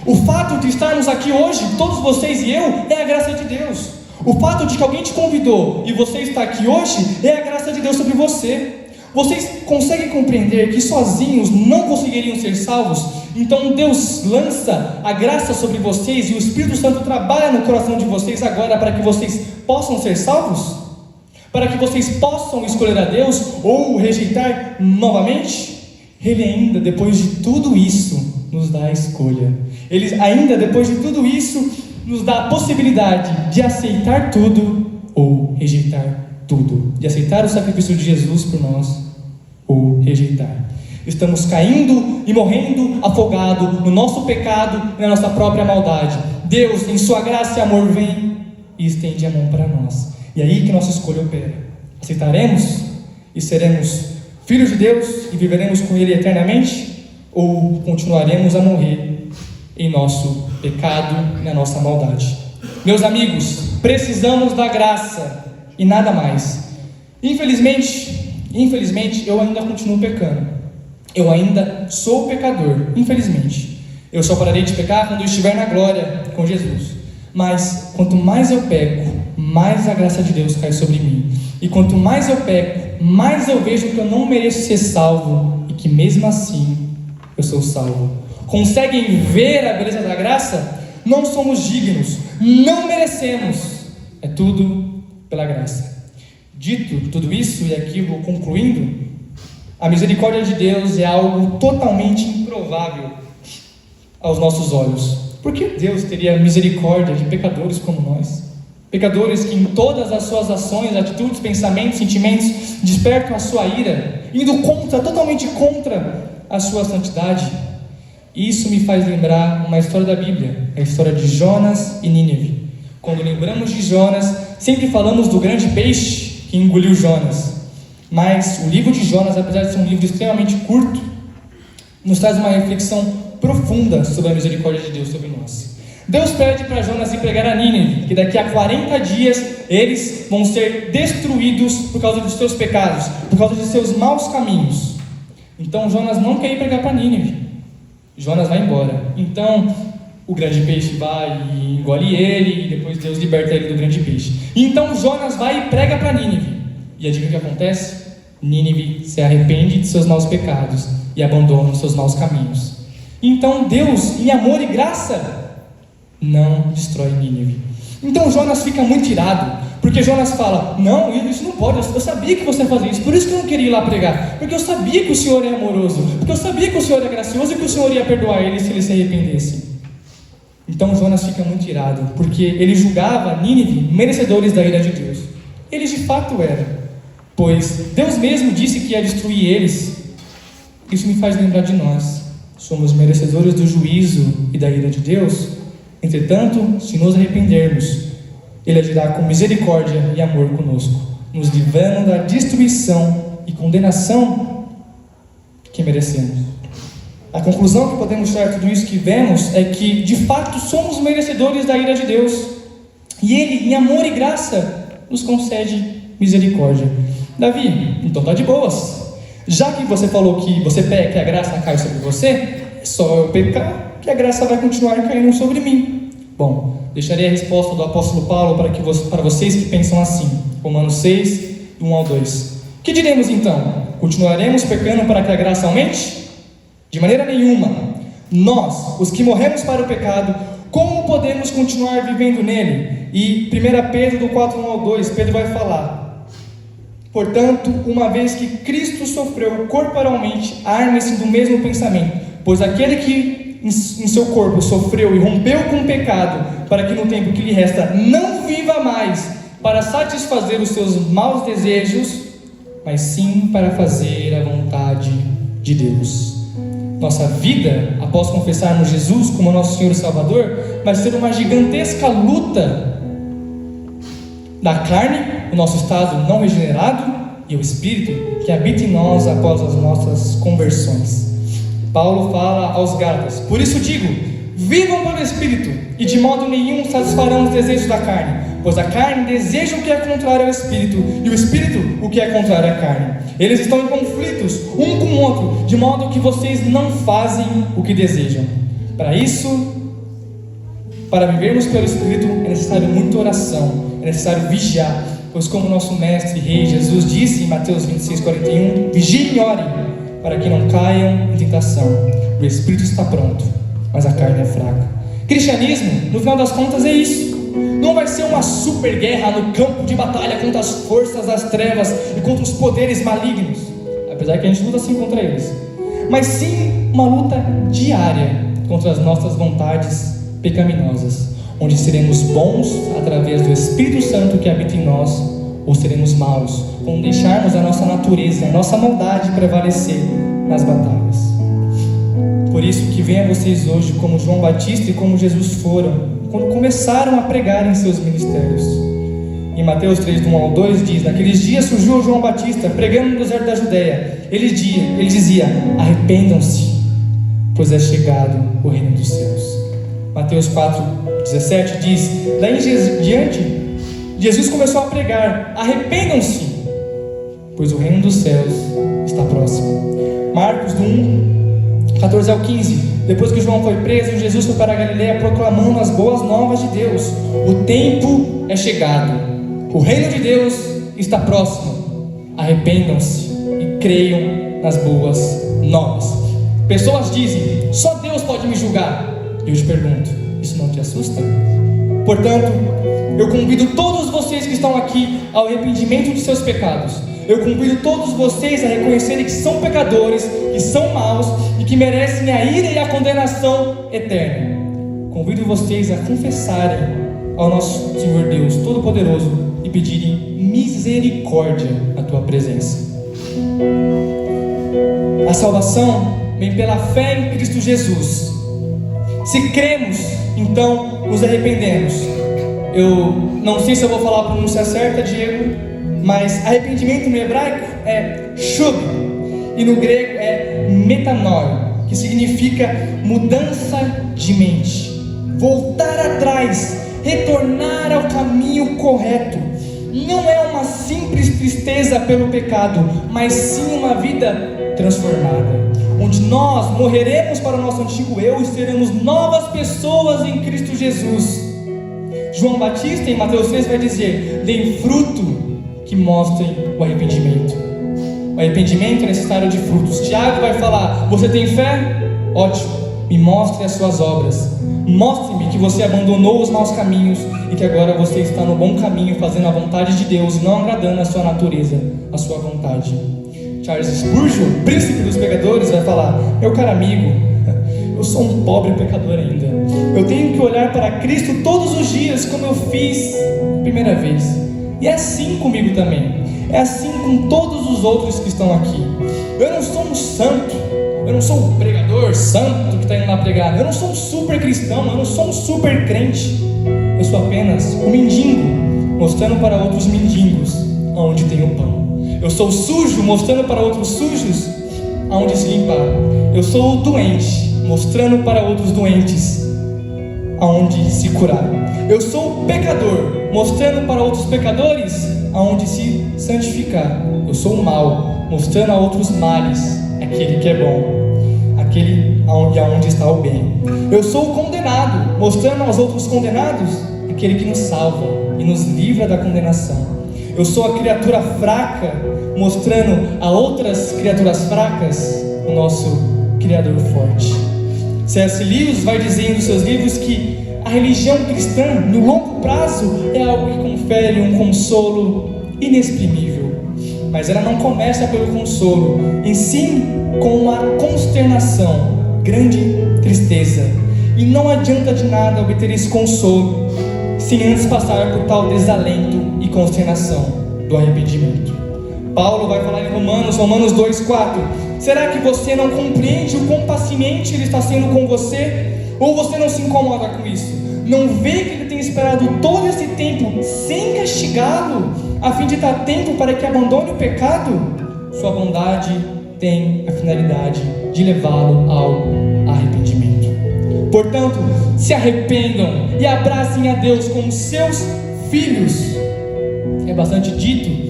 Speaker 1: O fato de estarmos aqui hoje, todos vocês e eu, é a graça de Deus. O fato de que alguém te convidou e você está aqui hoje, é a graça de Deus sobre você. Vocês conseguem compreender que sozinhos não conseguiriam ser salvos? Então Deus lança a graça sobre vocês e o Espírito Santo trabalha no coração de vocês agora para que vocês possam ser salvos? Para que vocês possam escolher a Deus ou o rejeitar novamente? Ele ainda, depois de tudo isso, nos dá a escolha. Ele ainda, depois de tudo isso, nos dá a possibilidade de aceitar tudo ou rejeitar tudo. De aceitar o sacrifício de Jesus por nós ou rejeitar. Estamos caindo e morrendo afogado no nosso pecado e na nossa própria maldade. Deus, em sua graça e amor, vem e estende a mão para nós. E aí que nossa escolha opera. Aceitaremos e seremos filhos de Deus e viveremos com Ele eternamente? Ou continuaremos a morrer em nosso pecado e na nossa maldade? Meus amigos, precisamos da graça e nada mais. Infelizmente, eu ainda continuo pecando. Eu ainda sou pecador, infelizmente. Eu só pararei de pecar quando eu estiver na glória com Jesus. Mas quanto mais eu peco, mais a graça de Deus cai sobre mim. E quanto mais eu peco, mais eu vejo que eu não mereço ser salvo e que mesmo assim eu sou salvo. Conseguem ver a beleza da graça? Não somos dignos, não merecemos. É tudo pela graça. Dito tudo isso, e aqui vou concluindo, a misericórdia de Deus é algo totalmente improvável aos nossos olhos. Por que Deus teria misericórdia de pecadores como nós? Pecadores que em todas as suas ações, atitudes, pensamentos, sentimentos, despertam a sua ira, indo totalmente contra a sua santidade. Isso me faz lembrar uma história da Bíblia, a história de Jonas e Nínive. Quando lembramos de Jonas, sempre falamos do grande peixe que engoliu Jonas. Mas o livro de Jonas, apesar de ser um livro extremamente curto, nos traz uma reflexão profunda sobre a misericórdia de Deus sobre nós. Deus pede para Jonas ir pregar a Nínive, que daqui a 40 dias eles vão ser destruídos por causa dos seus pecados, por causa de seus maus caminhos. Então Jonas não quer ir pregar para Nínive. Jonas vai embora. Então o grande peixe vai e engole ele, e depois Deus liberta ele do grande peixe. Então Jonas vai e prega para Nínive. E adivinha o que acontece? Nínive se arrepende de seus maus pecados e abandona os seus maus caminhos. Então Deus, em amor e graça, não destrói Nínive. Então Jonas fica muito irado, porque Jonas fala: não, isso não pode, eu sabia que você ia fazer isso, por isso que eu não queria ir lá pregar, porque eu sabia que o Senhor é amoroso, porque eu sabia que o Senhor é gracioso e que o Senhor ia perdoar ele se ele se arrependesse. Então Jonas fica muito irado, porque ele julgava Nínive merecedores da ira de Deus. Eles de fato eram, pois Deus mesmo disse que ia destruir eles. Isso me faz lembrar de nós. Somos merecedores do juízo e da ira de Deus. Entretanto, se nos arrependermos, Ele agirá com misericórdia e amor conosco, nos livrando da destruição e condenação que merecemos. A conclusão que podemos tirar de tudo isso que vemos é que, de fato, somos merecedores da ira de Deus. E Ele, em amor e graça, nos concede misericórdia. Davi, então tá de boas. Já que você falou que você peca e a graça cai sobre você, é só eu pecar que a graça vai continuar caindo sobre mim. Bom, deixarei a resposta do apóstolo Paulo para vocês que pensam assim. Romanos 6, 1 ao 2. Que diremos então? Continuaremos pecando para que a graça aumente? De maneira nenhuma. Nós, os que morremos para o pecado, como podemos continuar vivendo nele? E 1 Pedro do 4, 1 ao 2, Pedro vai falar: portanto, uma vez que Cristo sofreu corporalmente, arme-se do mesmo pensamento, pois aquele que em seu corpo sofreu e rompeu com o pecado, para que no tempo que lhe resta não viva mais para satisfazer os seus maus desejos, mas sim para fazer a vontade de Deus. Nossa vida, após confessarmos Jesus como nosso Senhor e Salvador, vai ser uma gigantesca luta da carne, o nosso estado não regenerado, e o Espírito que habita em nós após as nossas conversões. Paulo fala aos Gálatas: por isso digo, vivam pelo Espírito, e de modo nenhum satisfarão os desejos da carne, pois a carne deseja o que é contrário ao Espírito, e o Espírito o que é contrário à carne. Eles estão em conflitos um com o outro, de modo que vocês não fazem o que desejam. Para vivermos pelo Espírito é necessário muita oração, é necessário vigiar, pois como nosso mestre rei Jesus disse em Mateus 26, 41, vigiem e orem, para que não caiam em tentação. O Espírito está pronto, mas a carne é fraca. Cristianismo, no final das contas, é isso. Não vai ser uma super guerra no campo de batalha contra as forças das trevas e contra os poderes malignos, apesar que a gente luta assim contra eles, mas sim uma luta diária contra as nossas vontades pecaminosas, onde seremos bons através do Espírito Santo que habita em nós, ou seremos maus quando deixarmos a nossa natureza, a nossa maldade prevalecer nas batalhas. Por isso que venho a vocês hoje como João Batista e como Jesus foram quando começaram a pregar em seus ministérios. Em Mateus 3, 1 ao 2 diz: naqueles dias surgiu João Batista pregando no deserto da Judéia. Ele dizia: arrependam-se, pois é chegado o reino dos céus. Mateus 4, 17 diz: daí em diante Jesus começou a pregar: arrependam-se, pois o reino dos céus está próximo. Marcos 1, 14 ao 15: depois que João foi preso, Jesus foi para a Galileia proclamando as boas novas de Deus. O tempo é chegado, o reino de Deus está próximo. Arrependam-se e creiam nas boas novas. Pessoas dizem: só Deus pode me julgar. Eu te pergunto, isso não te assusta? Portanto, eu convido todos vocês que estão aqui ao arrependimento de seus pecados. Eu convido todos vocês a reconhecerem que são pecadores, que são maus e que merecem a ira e a condenação eterna. Convido vocês a confessarem ao nosso Senhor Deus Todo-Poderoso e pedirem misericórdia à tua presença. A salvação vem pela fé em Cristo Jesus. Se cremos, então nos arrependemos. Eu não sei se eu vou falar a pronúncia certa, Diego, mas arrependimento no hebraico é shub, e no grego é metanoia, que significa mudança de mente, voltar atrás, retornar ao caminho correto. Não é uma simples tristeza pelo pecado, mas sim uma vida transformada, onde nós morreremos para o nosso antigo eu e seremos novas pessoas em Cristo Jesus. João Batista em Mateus 3 vai dizer: deem fruto que mostrem o arrependimento. O arrependimento é necessário de frutos. Tiago vai falar: você tem fé? Ótimo, me mostre as suas obras. Mostre-me que você abandonou os maus caminhos e que agora você está no bom caminho, fazendo a vontade de Deus e não agradando a sua natureza, a sua vontade. Charles Spurgeon, príncipe dos pecadores, vai falar: meu caro amigo, eu sou um pobre pecador ainda. Eu tenho que olhar para Cristo todos os dias, como eu fiz a primeira vez. E é assim comigo também. É assim com todos os outros que estão aqui. Eu não sou um santo. Eu não sou um pregador santo que está indo lá pregar. Eu não sou um super cristão. Eu não sou um super crente. Eu sou apenas um mendigo, mostrando para outros mendigos aonde tem o pão. Eu sou sujo, mostrando para outros sujos aonde se limpar. Eu sou o doente, mostrando para outros doentes aonde se curar. Eu sou o pecador, mostrando para outros pecadores aonde se santificar. Eu sou o mal, mostrando a outros males aquele que é bom, aquele aonde está o bem. Eu sou o condenado, mostrando aos outros condenados aquele que nos salva e nos livra da condenação. Eu sou a criatura fraca, mostrando a outras criaturas fracas o nosso Criador forte. C.S. Lewis vai dizer em um dos seus livros que a religião cristã, no longo prazo, é algo que confere um consolo inexprimível. Mas ela não começa pelo consolo, e sim com uma consternação, grande tristeza. E não adianta de nada obter esse consolo, sem antes passar por tal desalento e consternação do arrependimento. Paulo vai falar em Romanos 2:4. Será que você não compreende o quão paciente Ele está sendo com você? Ou você não se incomoda com isso? Não vê que Ele tem esperado todo esse tempo sem castigá-lo, a fim de dar tempo para que abandone o pecado? Sua bondade tem a finalidade de levá-lo ao arrependimento. Portanto, se arrependam e abracem a Deus como seus filhos. É bastante dito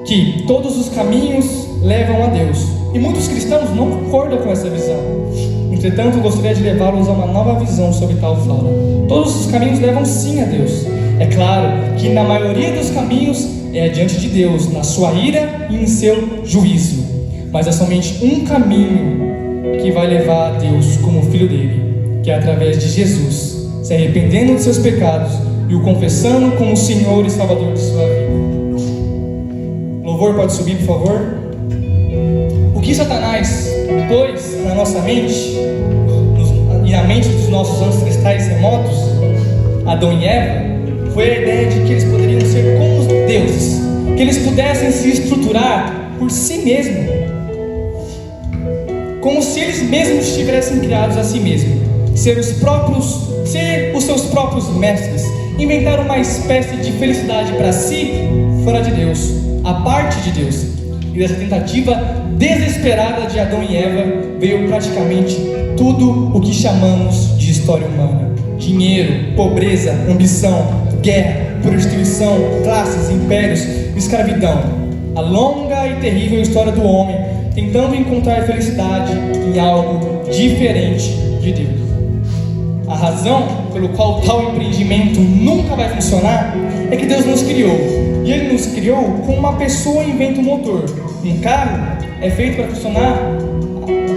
Speaker 1: que todos os caminhos levam a Deus, e muitos cristãos não concordam com essa visão. Entretanto, gostaria de levá-los a uma nova visão sobre tal fala. Todos os caminhos levam sim a Deus. É claro que na maioria dos caminhos é diante de Deus, na sua ira e em seu juízo. Mas é somente um caminho que vai levar a Deus como filho dele, que é através de Jesus, se arrependendo de seus pecados e o confessando como Senhor e Salvador de sua vida. Louvor pode subir, por favor. O que Satanás pôs na nossa mente e na mente dos nossos ancestrais remotos, Adão e Eva, foi a ideia de que eles poderiam ser como os deuses, que eles pudessem se estruturar por si mesmos, como se eles mesmos tivessem criados a si mesmos, ser os seus próprios mestres, inventar uma espécie de felicidade para si, fora de Deus, a parte de Deus. E dessa tentativa desesperada de Adão e Eva veio praticamente tudo o que chamamos de história humana: dinheiro, pobreza, ambição, guerra, prostituição, classes, impérios, escravidão. A longa e terrível história do homem tentando encontrar felicidade em algo diferente de Deus. A razão pelo qual tal empreendimento nunca vai funcionar é que Deus nos criou, e Ele nos criou com uma pessoa inventa um motor. Um carro é feito para funcionar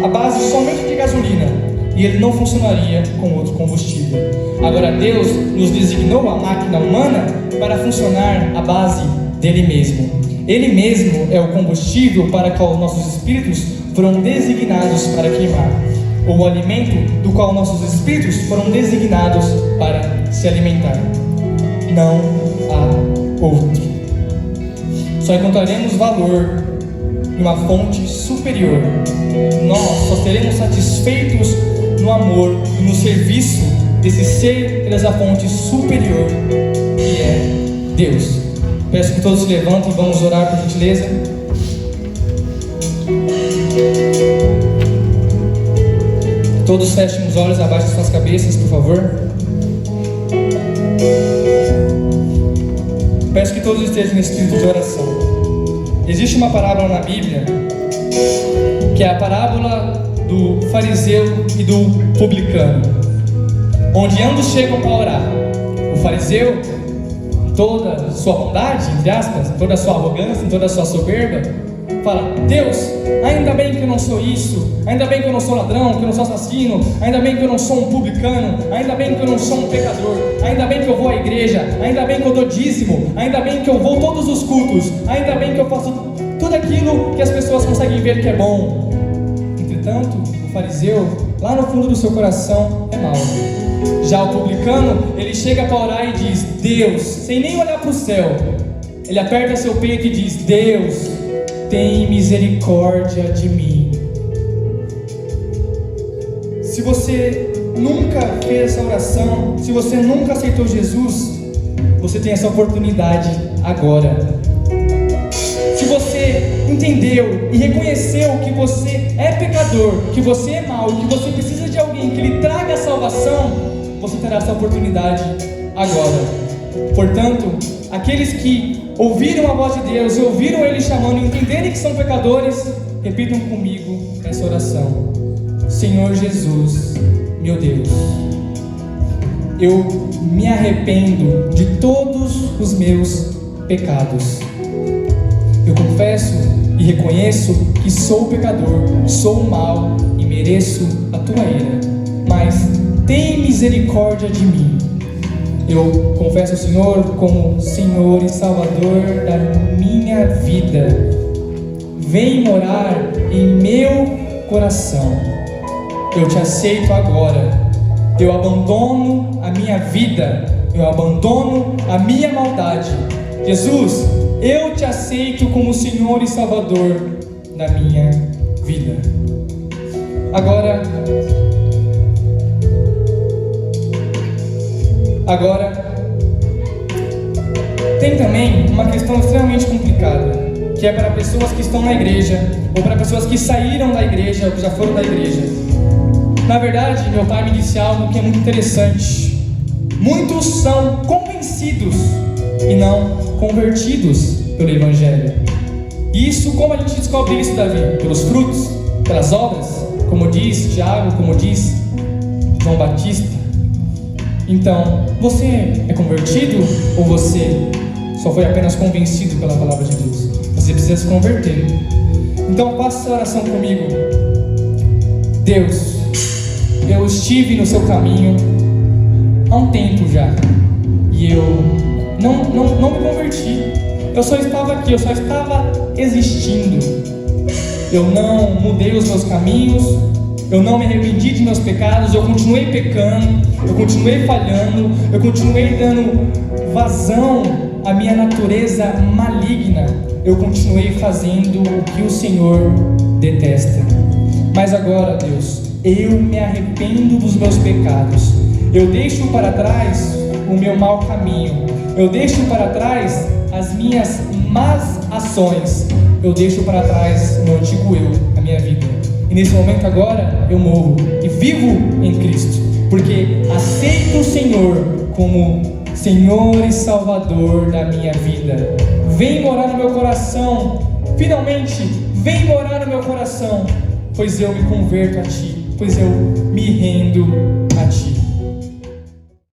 Speaker 1: à base somente de gasolina, e ele não funcionaria com outro combustível. Agora Deus nos designou a máquina humana para funcionar à base dele mesmo. Ele mesmo é o combustível para o qual nossos espíritos foram designados para queimar, ou o alimento do qual nossos espíritos foram designados para se alimentar. Não há outro. Só encontraremos valor em uma fonte superior. Nós só seremos satisfeitos no amor e no serviço desse ser, dessa fonte superior que é Deus. Peço que todos se levantem e vamos orar, por gentileza. Todos fechem os olhos, abaixem suas cabeças, por favor. Peço que todos estejam em espírito de oração. Existe uma parábola na Bíblia, que é a parábola do fariseu e do publicano, onde ambos chegam para orar. O fariseu, em toda a sua bondade, entre aspas, em toda a sua arrogância, em toda a sua soberba, fala: Deus, ainda bem que eu não sou isso, ainda bem que eu não sou ladrão, que eu não sou assassino, ainda bem que eu não sou um publicano, ainda bem que eu não sou um pecador, ainda bem que eu vou à igreja, ainda bem que eu dou dízimo, ainda bem que eu vou todos os cultos, ainda bem que eu faço tudo aquilo que as pessoas conseguem ver que é bom. Entretanto, o fariseu, lá no fundo do seu coração, é mau. Já o publicano, ele chega para orar e diz: Deus, sem nem olhar para o céu, ele aperta seu peito e diz: Deus, tem misericórdia de mim. Se você nunca fez essa oração, se você nunca aceitou Jesus, você tem essa oportunidade agora. Se você entendeu e reconheceu que você é pecador, que você é mau, que você precisa de alguém que lhe traga a salvação, você terá essa oportunidade agora. Portanto, aqueles que ouviram a voz de Deus e ouviram Ele chamando e entenderem que são pecadores, repitam comigo essa oração: Senhor Jesus, meu Deus, eu me arrependo de todos os meus pecados. Eu confesso e reconheço que sou pecador, sou mau e mereço a tua ira, mas tem misericórdia de mim. Eu confesso o Senhor como Senhor e Salvador da minha vida. Vem morar em meu coração. Eu te aceito agora. Eu abandono a minha vida. Eu abandono a minha maldade. Jesus, eu te aceito como Senhor e Salvador da minha vida. Agora, tem também uma questão extremamente complicada, que é para pessoas que estão na igreja, ou para pessoas que saíram da igreja, ou que já foram da igreja. Na verdade, meu pai me disse algo que é muito interessante. Muitos são convencidos e não convertidos pelo Evangelho. E isso, como a gente descobre isso, Davi? Pelos frutos, pelas obras, como diz Tiago, como diz João Batista. Então, você é convertido ou você só foi apenas convencido pela palavra de Deus? Você precisa se converter. Então, faça essa oração comigo. Deus, eu estive no seu caminho há um tempo já e eu não me converti. Eu só estava aqui, eu só estava existindo. Eu não mudei os meus caminhos, eu não me arrependi de meus pecados, eu continuei pecando, eu continuei falhando, eu continuei dando vazão à minha natureza maligna, eu continuei fazendo o que o Senhor detesta. Mas agora, Deus, eu me arrependo dos meus pecados, eu deixo para trás o meu mau caminho, eu deixo para trás as minhas más ações, eu deixo para trás o meu antigo eu, a minha vida. E nesse momento agora eu morro e vivo em Cristo, porque aceito o Senhor como Senhor e Salvador da minha vida. Vem morar no meu coração, finalmente vem morar no meu coração, pois eu me converto a Ti, pois eu me rendo a Ti.